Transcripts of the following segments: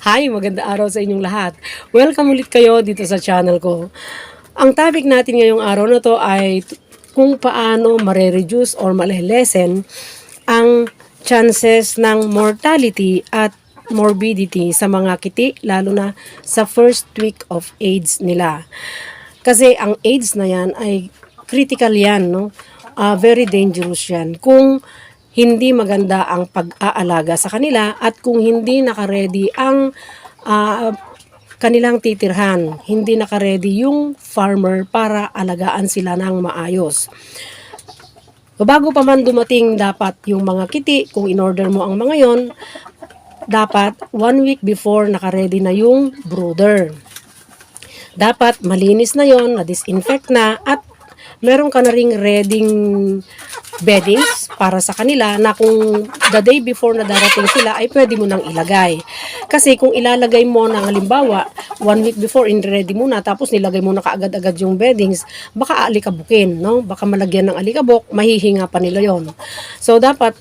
Hi, maganda araw sa inyong lahat. Welcome ulit kayo dito sa channel ko. Ang topic natin ngayong araw na to ay kung paano mare-reduce or male-lessen ang chances ng mortality at morbidity sa mga kiti, lalo na sa first week of age nila. Kasi ang AIDS na yan ay critical yan, no? Very dangerous yan. Kung hindi maganda ang pag-aalaga sa kanila at kung hindi nakaredy ang kanilang titirhan, hindi nakaredy yung farmer para alagaan sila ng maayos. Bago pa man dumating dapat yung mga kiti, kung in-order mo ang mga yon, dapat 1 week before nakaredy na yung brooder. Dapat malinis na yon, na-disinfect na, at meron ka na ring readyng beddings para sa kanila na kung the day before na darating sila ay pwede mo nang ilagay. Kasi kung ilalagay mo na halimbawa 1 week before, in-ready mo na, tapos nilagay mo na kaagad-agad yung beddings, baka alikabukin, no? Baka malagyan ng alikabok, mahihinga pa nila yon. So dapat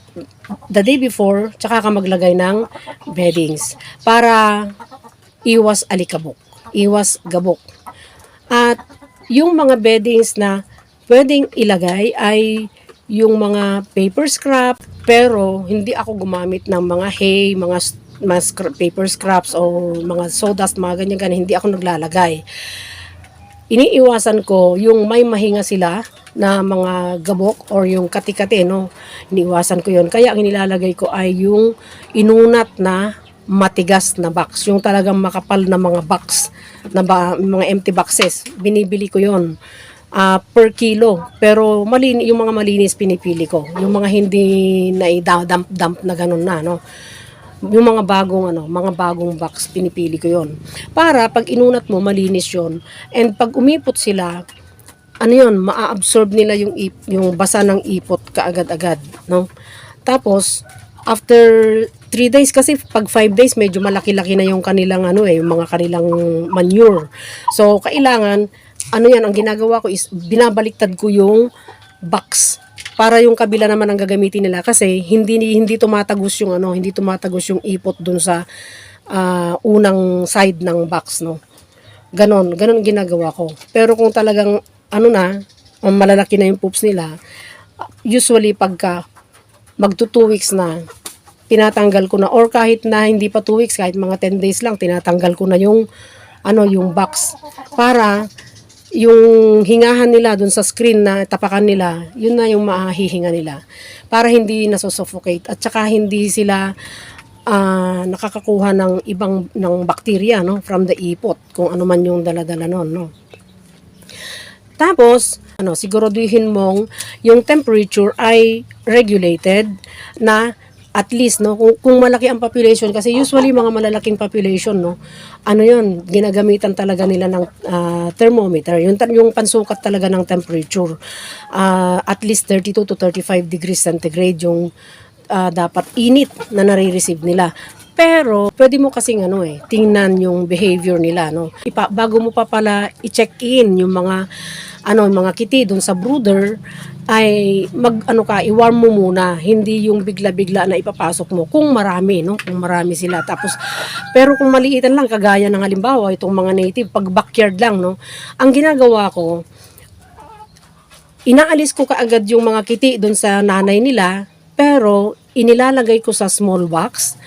the day before, tsaka ka maglagay ng beddings para iwas alikabok, iwas gabok. At yung mga beddings na pwedeng ilagay ay yung mga paper scrap, pero hindi ako gumamit ng mga hay, mga paper scraps o mga sawdust, mga ganyan, hindi ako naglalagay. Iniiwasan ko yung may mahinga sila na mga gabok or yung kati-kati, no? Iniiwasan ko yun. Kaya ang inilalagay ko ay yung inunat na matigas na box, yung talagang makapal na mga box, na mga empty boxes. Binibili ko yon per kilo. Pero yung mga malinis pinipili ko. Yung mga hindi na i-dump na ganun na, no? Yung mga bagong box pinipili ko yon. Para pag inunat mo malinis yon. And pag umipot sila, maa-absorb nila yung basa ng ipot kaagad-agad, no? Tapos after 3 days, kasi pag 5 days medyo malaki-laki na yung kanilang yung mga kanilang manure. So kailangan ang ginagawa ko is binabaliktad ko yung box para yung kabila naman ang gagamitin nila, kasi hindi tumatagos yung ipot dun sa unang side ng box, no. Ganon ginagawa ko. Pero kung talagang malalaki na yung poops nila, usually pagka magto 2 weeks na, tinatanggal ko na, or kahit na hindi pa 2 weeks, kahit mga 10 days lang, tinatanggal ko na yung box para yung hingahan nila dun sa screen na tapakan nila, yun na yung mahihinga nila, para hindi nasusuffocate at saka hindi sila nakakakuha ng bacteria, no, from the ipot, kung ano man yung dala-dala nun, no. Tapos siguraduhin mong yung temperature ay regulated na, at least, no, kung malaki ang population, kasi usually mga malalaking population, no, ginagamitan talaga nila ng thermometer, yung pansukat talaga ng temperature. At least 32 to 35 degrees centigrade yung dapat init na nare-receive nila. Pero pwede mo kasing tingnan yung behavior nila, no. Bago mo pa pala i-check-in yung mga kiti doon sa brooder, ay i-warm mo muna, hindi yung bigla-bigla na ipapasok mo kung marami, no, kung marami sila. Tapos pero kung maliitan lang, kagaya ng halimbawa itong mga native, pag backyard lang, no, ang ginagawa ko, inaalis ko kaagad yung mga kiti doon sa nanay nila, pero inilalagay ko sa small box,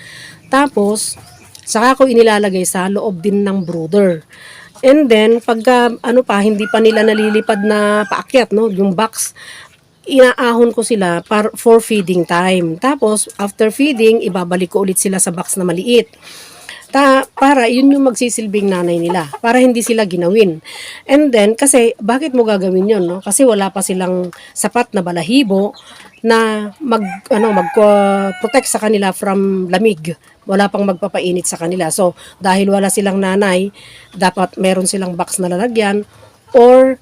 tapos saka ko inilalagay sa loob din ng brooder. And then pagka hindi pa nila nalilipad na paakyat, no, yung box, inaahon ko sila for feeding time. Tapos after feeding, ibabalik ko ulit sila sa box na maliit. Para yun yung magsisilbing nanay nila, para hindi sila ginawin. And then kasi bakit mo gagawin yun, no? Kasi wala pa silang sapat na balahibo na mag-protect sa kanila from lamig. Wala pang magpapainit sa kanila. So dahil wala silang nanay, dapat meron silang box na lalagyan, or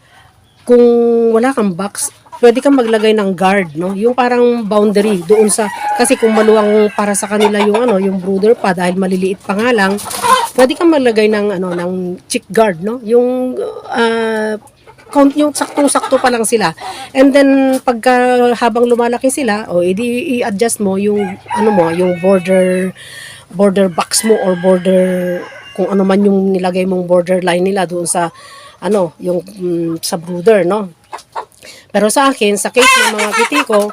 kung wala kang box, pwede kang maglagay ng guard, no? Yung parang boundary doon sa, kasi kung maluwang para sa kanila yung brooder pa, dahil maliliit pa nga lang, pwede kang maglagay ng chick guard, no? Yung yung saktong-sakto pa lang sila. And then pagka habang lumalaki sila, edi i-adjust mo yung yung border box mo or border kung ano man yung nilagay mong borderline nila doon sa yung sa brooder, no? Pero sa akin, sa case ng mga kitty ko,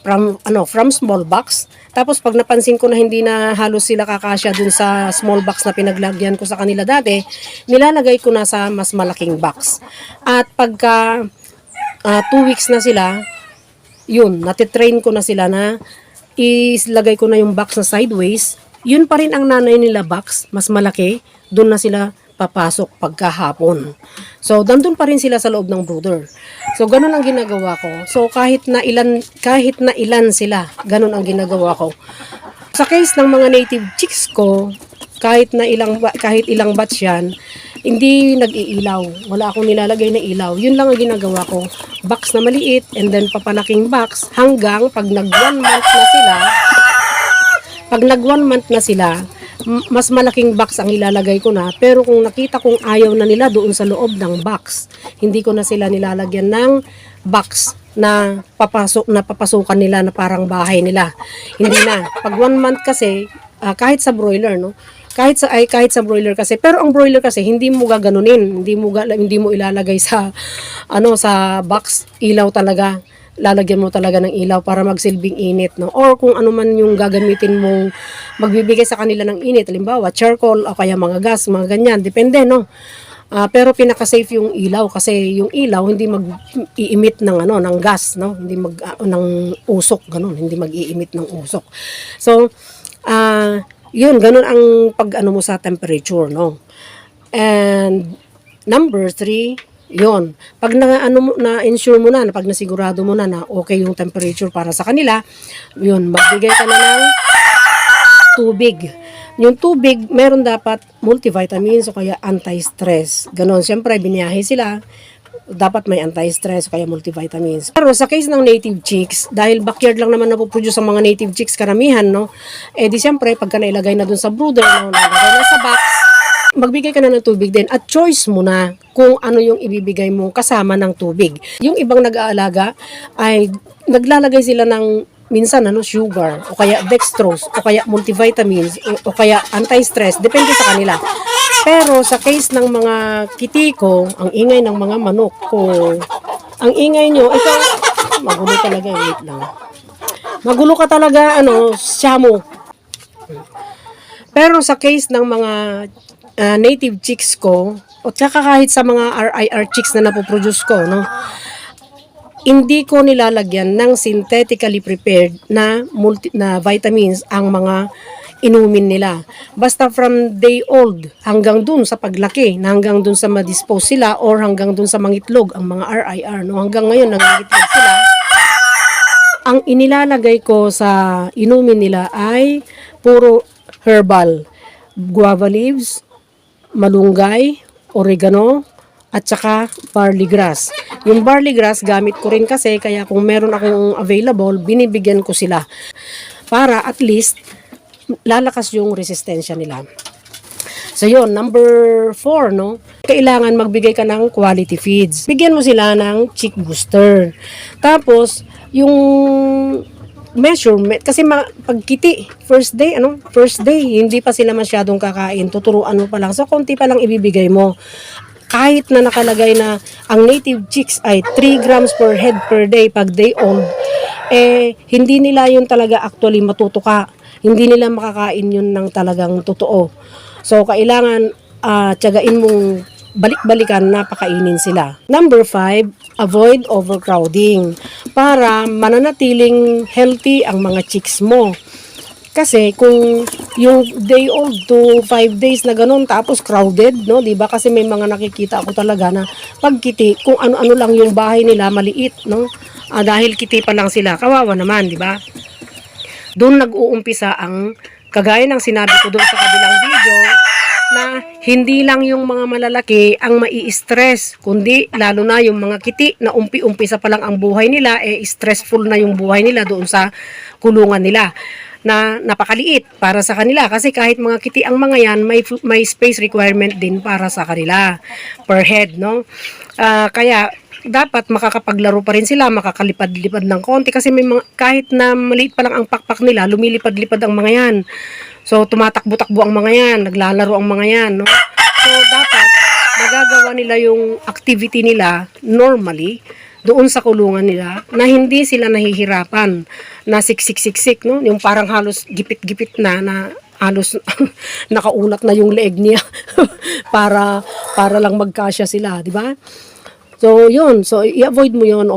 from small box, tapos pag napansin ko na hindi na halos sila kakasya dun sa small box na pinaglagyan ko sa kanila dati, nilalagay ko na sa mas malaking box. At pagka 2 weeks na sila, yun, natitrain ko na sila na ilagay ko na yung box na sideways, yun pa rin ang nanay nila box, mas malaki, dun na sila papasok pagkahapon. So, dandun pa rin sila sa loob ng brooder. So, ganun ang ginagawa ko. So, kahit na ilan sila, ganun ang ginagawa ko. Sa case ng mga native chicks ko, kahit ilang batch yan, hindi nag-iilaw. Wala akong nilalagay na ilaw. Yun lang ang ginagawa ko. Box na maliit and then papalaking box hanggang pag nag 1 month na sila, mas malaking box ang ilalagay ko na. Pero kung nakita kong ayaw na nila doon sa loob ng box, hindi ko na sila nilalagyan ng box na papasukan nila na parang bahay nila. Hindi na. Pag 1 month kasi, kahit sa broiler, no? Kahit sa broiler kasi, pero ang broiler kasi hindi mo gaganunin, hindi mo ilalagay sa sa box, ilaw talaga. Lalagyan mo talaga ng ilaw para magsilbing init, no? Or kung ano man yung gagamitin mong magbibigay sa kanila ng init, halimbawa charcoal o kaya mga gas, mga ganyan, depende, no? Pero pinaka-safe yung ilaw kasi yung ilaw hindi mag-i-emit ng gas, no? Hindi ng usok, ganun, hindi mag-i-emit ng usok. So, yun, ganun ang pag-ano mo sa temperature, no? And number 3, yon. Pag na-ensure mo na, pag nasigurado mo na okay yung temperature para sa kanila, yun, magbigay ka na ng tubig. Yung tubig, meron dapat multivitamins o kaya anti-stress. Ganon, siyempre, biniyahe sila, dapat may anti-stress o kaya multivitamins. Pero sa case ng native chicks, dahil backyard lang naman napoproduce ang mga native chicks karamihan, no? Di siyempre, pagka nailagay na dun sa brooder, no, nailagay na sa box, magbigay ka na ng tubig din at choice mo na kung ano yung ibibigay mo kasama ng tubig. Yung ibang nag-aalaga ay naglalagay sila ng minsan sugar o kaya dextrose o kaya multivitamins o kaya anti-stress, depende sa kanila. Pero sa case ng mga kitty ko, ang ingay ng mga manok ko, ang ingay nyo, ito, magulo talaga, wait lang. Magulo ka talaga, siyamo. Pero sa case ng mga native chicks ko, o tsaka kahit sa mga RIR chicks na napoproduce ko, no, hindi ko nilalagyan ng synthetically prepared na vitamins ang mga inumin nila. Basta from day old hanggang dun sa paglaki, hanggang dun sa ma-dispose sila or hanggang dun sa mangitlog ang mga RIR, no, hanggang ngayon nangitlog sila. Ang inilalagay ko sa inumin nila ay puro herbal, guava leaves, malunggay, oregano, at saka barley grass. Yung barley grass, gamit ko rin kasi, kaya kung meron akong available, binibigyan ko sila. Para at least, lalakas yung resistensya nila. So yun, number 4, no? Kailangan magbigay ka ng quality feeds. Bigyan mo sila ng chick booster. Tapos, yung measurement, kasi pagkiti, first day, hindi pa sila masyadong kakain, tuturuan mo pa lang, so konti pa lang ibibigay mo. Kahit na nakalagay na ang native chicks ay 3 grams per head per day pag day old, hindi nila yun talaga actually matutuka, hindi nila makakain yun ng talagang totoo. So kailangan tiyagain mong balik-balikan na pakainin sila. Number 5, avoid overcrowding para mananatiling healthy ang mga chicks mo. Kasi kung yung day old to 5 days na ganun tapos crowded, no, 'di ba? Kasi may mga nakikita ako talaga na pagkiti, kung ano-ano lang yung bahay nila, maliit, no? Dahil kiti pa lang sila, kawawa naman, 'di ba? Doon nag-uumpisa ang kagaya ng sinabi ko doon sa kabilang video, na hindi lang yung mga malalaki ang mai-stress, kundi lalo na yung mga kiti na umpi-umpisa pa lang ang buhay nila, stressful na yung buhay nila doon sa kulungan nila na napakaliit para sa kanila, kasi kahit mga kiti ang mga yan, may space requirement din para sa kanila per head, no? Kaya dapat makakapaglaro pa rin sila, makakalipad-lipad ng konti kasi may mga, kahit na maliit pa lang ang pakpak nila, lumilipad-lipad ang mga yan. So tumatakbo-takbo ang mga yan, naglalaro ang mga yan, no? So dapat magagawa nila yung activity nila normally doon sa kulungan nila na hindi sila nahihirapan na siksik-siksik, no? Yung parang halos gipit-gipit na halos nakaunat na yung leeg niya para lang magkasya sila, di ba? So, yun. So, i-avoid mo yun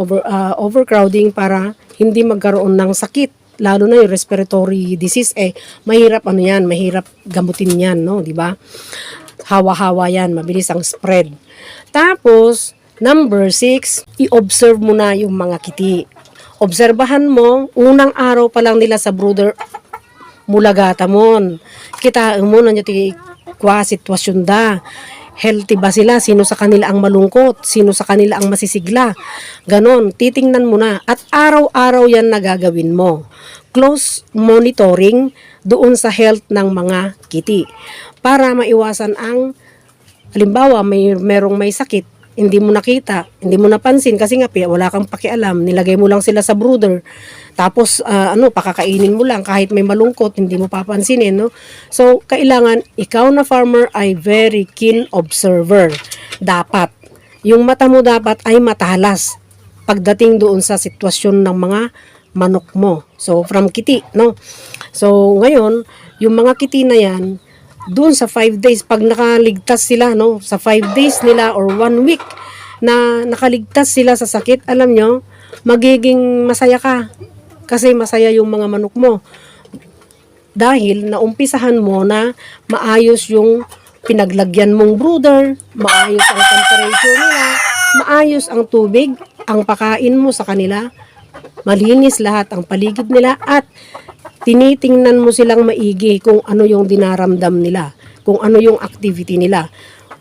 overcrowding para hindi magkaroon ng sakit. Lalo na yung respiratory disease, mahirap mahirap gamutin yan, no? Di ba? Hawa-hawa yan, mabilis ang spread. Tapos, number 6, i-observe mo na yung mga kiti. Obserbahan mo, unang araw pa lang nila sa brooder, mulagata mon. Kitaan mo na nyo kwa sitwasyon da. Healthy ba sila? Sino sa kanila ang malungkot? Sino sa kanila ang masisigla? Ganon, titingnan mo na. At araw-araw yan na gagawin mo. Close monitoring doon sa health ng mga kiti. Para maiwasan ang, halimbawa, merong may sakit, hindi mo nakita, hindi mo napansin kasi nga wala kang pakialam, nilagay mo lang sila sa brooder. Tapos pakakainin mo lang kahit may malungkot, hindi mo papansinin, no? So kailangan ikaw na farmer ay very keen observer. Dapat yung mata mo dapat ay matalas pagdating doon sa sitwasyon ng mga manok mo. So from kiti, no? So ngayon, yung mga kiti na yan, doon sa 5 days, pag nakaligtas sila, no, sa 5 days nila or 1 week na nakaligtas sila sa sakit, alam nyo, magiging masaya ka. Kasi masaya yung mga manok mo. Dahil naumpisahan mo na maayos yung pinaglagyan mong brooder, maayos ang temperature nila, maayos ang tubig, ang pakain mo sa kanila, malinis lahat ang paligid nila at tinitingnan mo silang maigi kung ano yung dinaramdam nila, kung ano yung activity nila.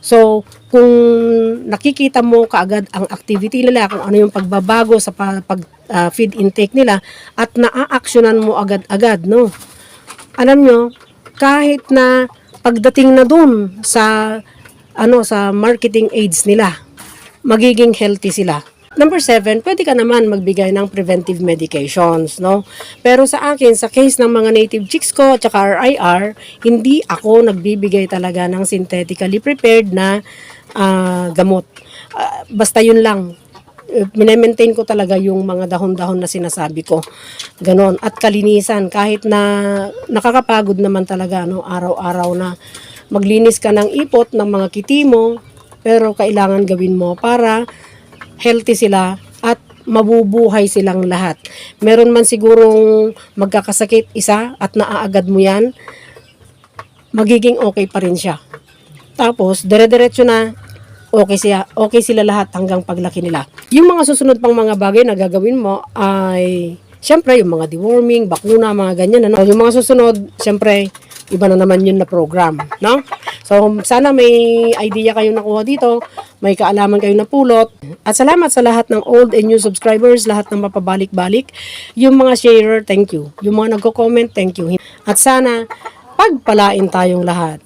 So, kung nakikita mo kaagad ang activity nila, kung ano yung pagbabago sa feed intake nila at naa-actionan mo agad-agad, no? Alam nyo, kahit na pagdating na dun sa sa marketing aids nila, magiging healthy sila. Number 7, pwede ka naman magbigay ng preventive medications, no? Pero sa akin, sa case ng mga native chicks ko at saka RIR, hindi ako nagbibigay talaga ng synthetically prepared na gamot. Basta yun lang. Minemaintain ko talaga yung mga dahon-dahon na sinasabi ko. Ganon. At kalinisan, kahit na nakakapagod naman talaga, no? Araw-araw na maglinis ka ng ipot ng mga kiti mo, pero kailangan gawin mo para healthy sila at mabubuhay silang lahat. Meron man sigurong magkakasakit isa at naaagad mo yan, magiging okay pa rin siya. Tapos, dire-diretso na, okay sila lahat hanggang paglaki nila. Yung mga susunod pang mga bagay na gagawin mo ay, syempre, yung mga deworming, bakuna, mga ganyan. Ano? Yung mga susunod, syempre, iba na naman yun na program, no? So, sana may idea kayo nakuha dito, may kaalaman kayo napulot. At salamat sa lahat ng old and new subscribers, lahat ng mapabalik-balik. Yung mga sharer, thank you. Yung mga nagko-comment, thank you. At sana, pagpalain tayong lahat.